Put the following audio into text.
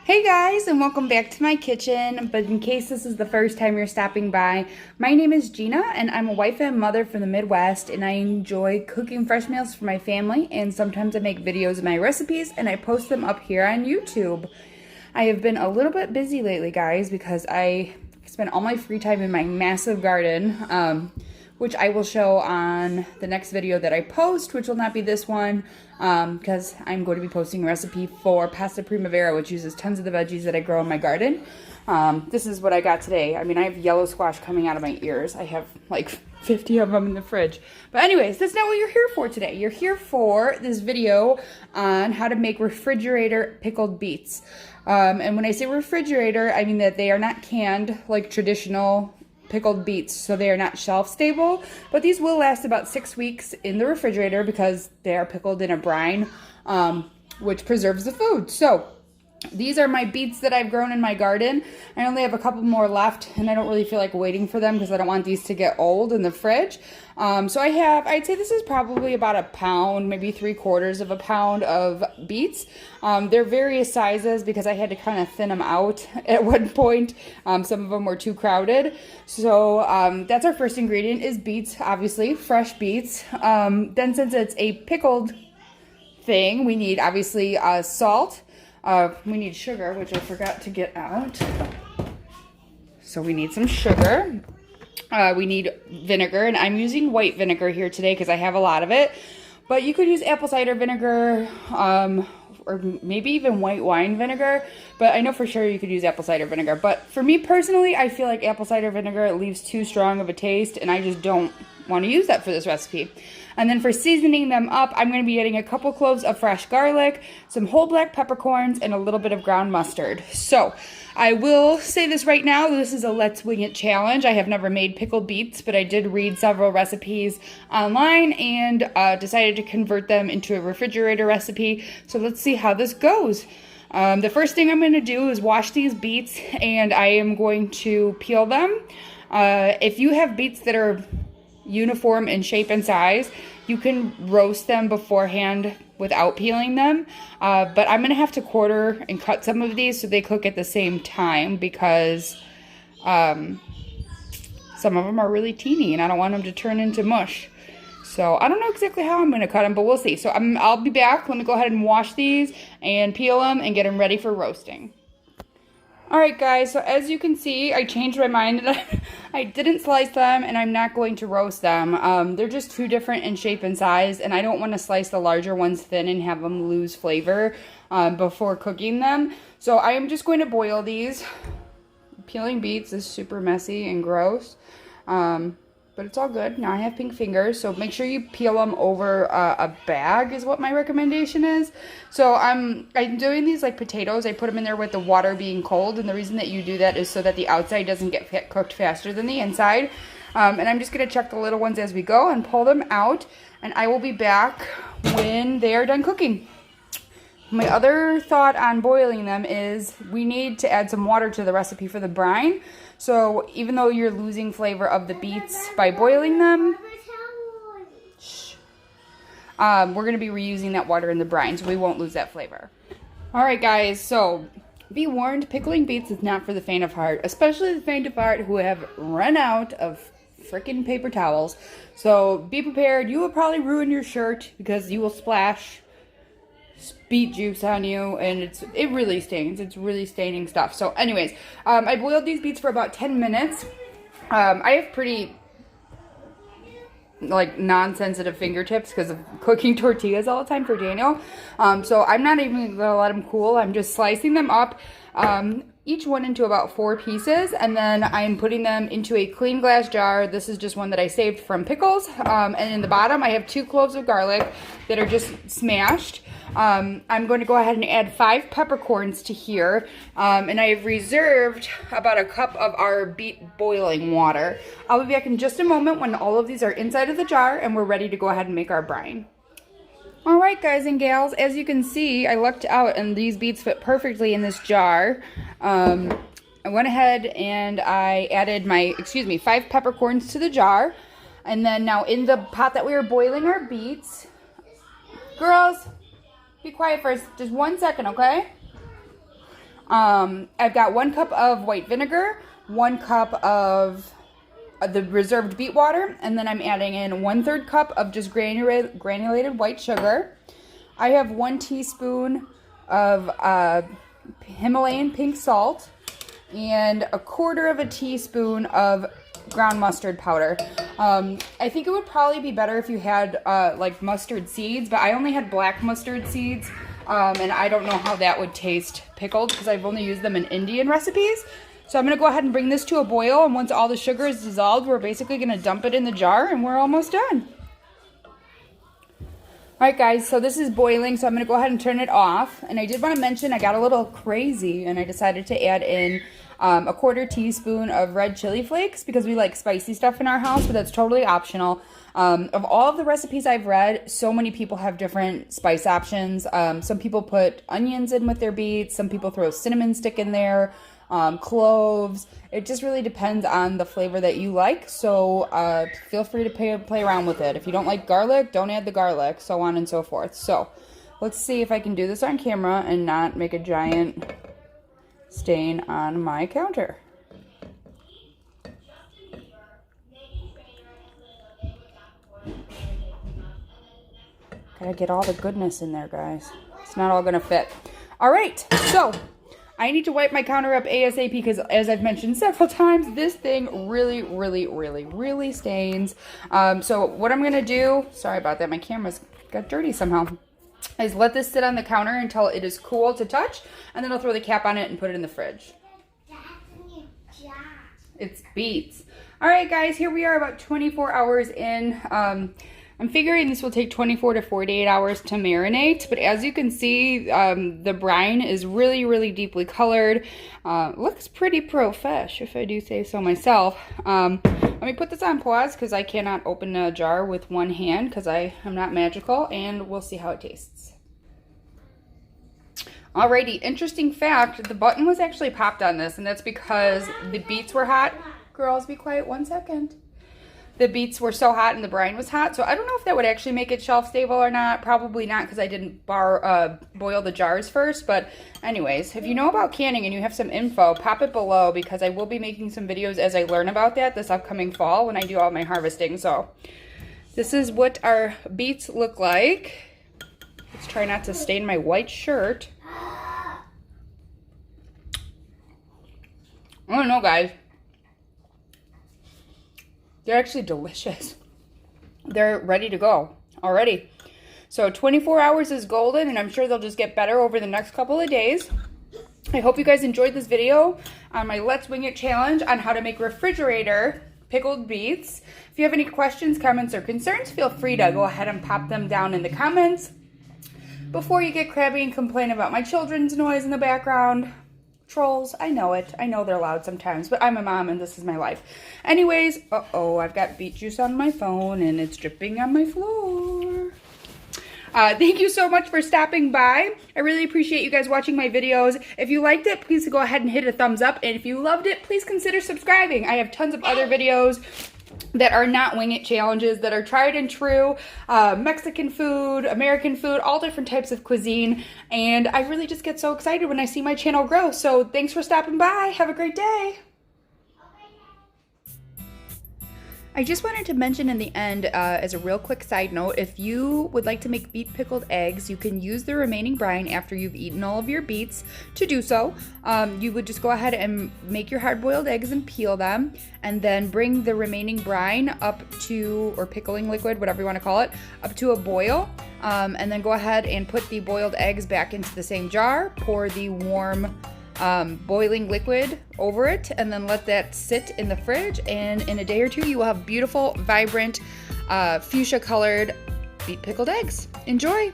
Hey guys, and welcome back to my kitchen. But in case this is the first time you're stopping by, my name is Gina and I'm a wife and mother from the Midwest, and I enjoy cooking fresh meals for my family, and sometimes I make videos of my recipes and I post them up here on YouTube. I have been a little bit busy lately, guys, because I spent all my free time in my massive garden, which I will show on the next video that I post, which will not be this one, because I'm going to be posting a recipe for pasta primavera, which uses tons of the veggies that I grow in my garden. This is what I got today. I mean, I have yellow squash coming out of my ears. I have like 50 of them in the fridge. But anyways, that's not what you're here for today. You're here for this video on how to make refrigerator pickled beets. And when I say refrigerator, I mean that they are not canned like traditional pickled beets, so they are not shelf stable, but these will last about 6 weeks in the refrigerator because they are pickled in a brine, which preserves the food. So these are my beets that I've grown in my garden. I only have a couple more left, and I don't really feel like waiting for them because I don't want these to get old in the fridge. So I'd say this is probably about a pound, maybe 3/4 of a pound of beets. They're various sizes because I had to kind of thin them out at one point. Some of them were too crowded. So that's our first ingredient is beets, obviously, fresh beets. Then since it's a pickled thing, we need obviously salt. We need sugar, which I forgot to get out. So we need some sugar. We need vinegar, and I'm using white vinegar here today because I have a lot of it. But you could use apple cider vinegar, or maybe even white wine vinegar. But I know for sure you could use apple cider vinegar. But for me personally, I feel like apple cider vinegar leaves too strong of a taste, and I just don't want to use that for this recipe. And then for seasoning them up, I'm going to be adding a couple cloves of fresh garlic, some whole black peppercorns, and a little bit of ground mustard. So I will say this right now, this is a let's wing it challenge. I have never made pickled beets, but I did read several recipes online and decided to convert them into a refrigerator recipe. So let's see how this goes. The first thing I'm going to do is wash these beets, and I am going to peel them. If you have beets that are uniform in shape and size, you can roast them beforehand without peeling them, but I'm gonna have to quarter and cut some of these so they cook at the same time because some of them are really teeny and I don't want them to turn into mush. So I don't know exactly how I'm gonna cut them, but we'll see. So I'll be back. Let me go ahead and wash these and peel them and get them ready for roasting. Alright guys, so as you can see, I changed my mind and I didn't slice them, and I'm not going to roast them. They're just too different in shape and size, and I don't want to slice the larger ones thin and have them lose flavor before cooking them. So I am just going to boil these. Peeling beets is super messy and gross, but it's all good. Now I have pink fingers, so make sure you peel them over a bag is what my recommendation is. So I'm doing these like potatoes. I put them in there with the water being cold, and the reason that you do that is so that the outside doesn't get cooked faster than the inside. And I'm just going to check the little ones as we go and pull them out, and I will be back when they are done cooking. My other thought on boiling them is we need to add some water to the recipe for the brine. So even though you're losing flavor of the beets by boiling them, we're going to be reusing that water in the brine, so we won't lose that flavor. Alright guys, so be warned, pickling beets is not for the faint of heart, especially the faint of heart who have run out of freaking paper towels. So be prepared. You will probably ruin your shirt because you will splash beet juice on you, and it really stains. It's really staining stuff. So anyways, I boiled these beets for about 10 minutes. I have pretty like non-sensitive fingertips because of cooking tortillas all the time for Daniel. So I'm not even gonna let them cool. I'm just slicing them up, each one into about 4 pieces, and then I'm putting them into a clean glass jar. This is just one that I saved from pickles. And in the bottom I have 2 cloves of garlic that are just smashed. I'm going to go ahead and add 5 peppercorns to here, and I have reserved about a cup of our beet boiling water. I'll be back in just a moment when all of these are inside of the jar and we're ready to go ahead and make our brine. Alright guys and gals, as you can see, I lucked out and these beets fit perfectly in this jar. I went ahead and I added 5 peppercorns to the jar, and then now in the pot that we were boiling our beets, girls, be quiet for just 1 second, okay? I've got 1 cup of white vinegar, 1 cup of the reserved beet water, and then I'm adding in 1/3 cup of just granulated white sugar. I have 1 teaspoon of Himalayan pink salt and 1/4 of a teaspoon of ground mustard powder. I think it would probably be better if you had like mustard seeds, but I only had black mustard seeds, and I don't know how that would taste pickled because I've only used them in Indian recipes. So I'm going to go ahead and bring this to a boil, and once all the sugar is dissolved, we're basically going to dump it in the jar, and we're almost done. Alright guys, so this is boiling, so I'm going to go ahead and turn it off. And I did want to mention I got a little crazy, and I decided to add in a 1/4 teaspoon of red chili flakes because we like spicy stuff in our house, but that's totally optional. Of all of the recipes I've read, so many people have different spice options. Some people put onions in with their beets, some people throw cinnamon stick in there, cloves. It just really depends on the flavor that you like, so feel free to play around with it. If you don't like garlic, don't add the garlic, so on and so forth. So let's see if I can do this on camera and not make a giant stain on my counter. Gotta get all the goodness in there, guys. It's not all gonna fit. All right, so I need to wipe my counter up ASAP because, as I've mentioned several times, this thing really stains. So what I'm gonna do, sorry about that, my camera's got dirty somehow, is let this sit on the counter until it is cool to touch, and then I'll throw the cap on it and put it in the fridge. It's Beets. All right, guys, here we are about 24 hours in. I'm figuring this will take 24 to 48 hours to marinate, but as you can see, the brine is really deeply colored. Looks pretty pro-fish, if I do say so myself. Let me put this on pause because I cannot open a jar with one hand because I am not magical, and we'll see how it tastes. Alrighty, interesting fact, the button was actually popped on this, and that's because the beets were hot. Girls, be quiet 1 second. The beets were so hot and the brine was hot, so I don't know if that would actually make it shelf stable or not. Probably not because I didn't boil the jars first, but anyways, if you know about canning and you have some info, pop it below because I will be making some videos as I learn about that this upcoming fall when I do all my harvesting. So this is what our beets look like. Let's try not to stain my white shirt. I don't know, guys. They're actually delicious. They're ready to go already. So 24 hours is golden, and I'm sure they'll just get better over the next couple of days. I hope you guys enjoyed this video on my Let's Wing It challenge on how to make refrigerator pickled beets. If you have any questions, comments, or concerns, feel free to go ahead and pop them down in the comments. Before you get crabby and complain about my children's noise in the background, trolls, I know it. I know they're loud sometimes, but I'm a mom and this is my life. Anyways, I've got beet juice on my phone and it's dripping on my floor. Thank you so much for stopping by. I really appreciate you guys watching my videos. If you liked it, please go ahead and hit a thumbs up. And if you loved it, please consider subscribing. I have tons of other videos that are not wing it challenges, that are tried and true, Mexican food, American food, all different types of cuisine, and I really just get so excited when I see my channel grow. So thanks for stopping by. Have a great day. I just wanted to mention in the end, as a real quick side note, if you would like to make beet pickled eggs, you can use the remaining brine after you've eaten all of your beets to do so. You would just go ahead and make your hard-boiled eggs and peel them, and then bring the remaining brine up to, or pickling liquid, whatever you want to call it, up to a boil, and then go ahead and put the boiled eggs back into the same jar, pour the warm boiling liquid over it, and then let that sit in the fridge, and in a day or two you will have beautiful, vibrant, fuchsia colored beet pickled eggs. Enjoy!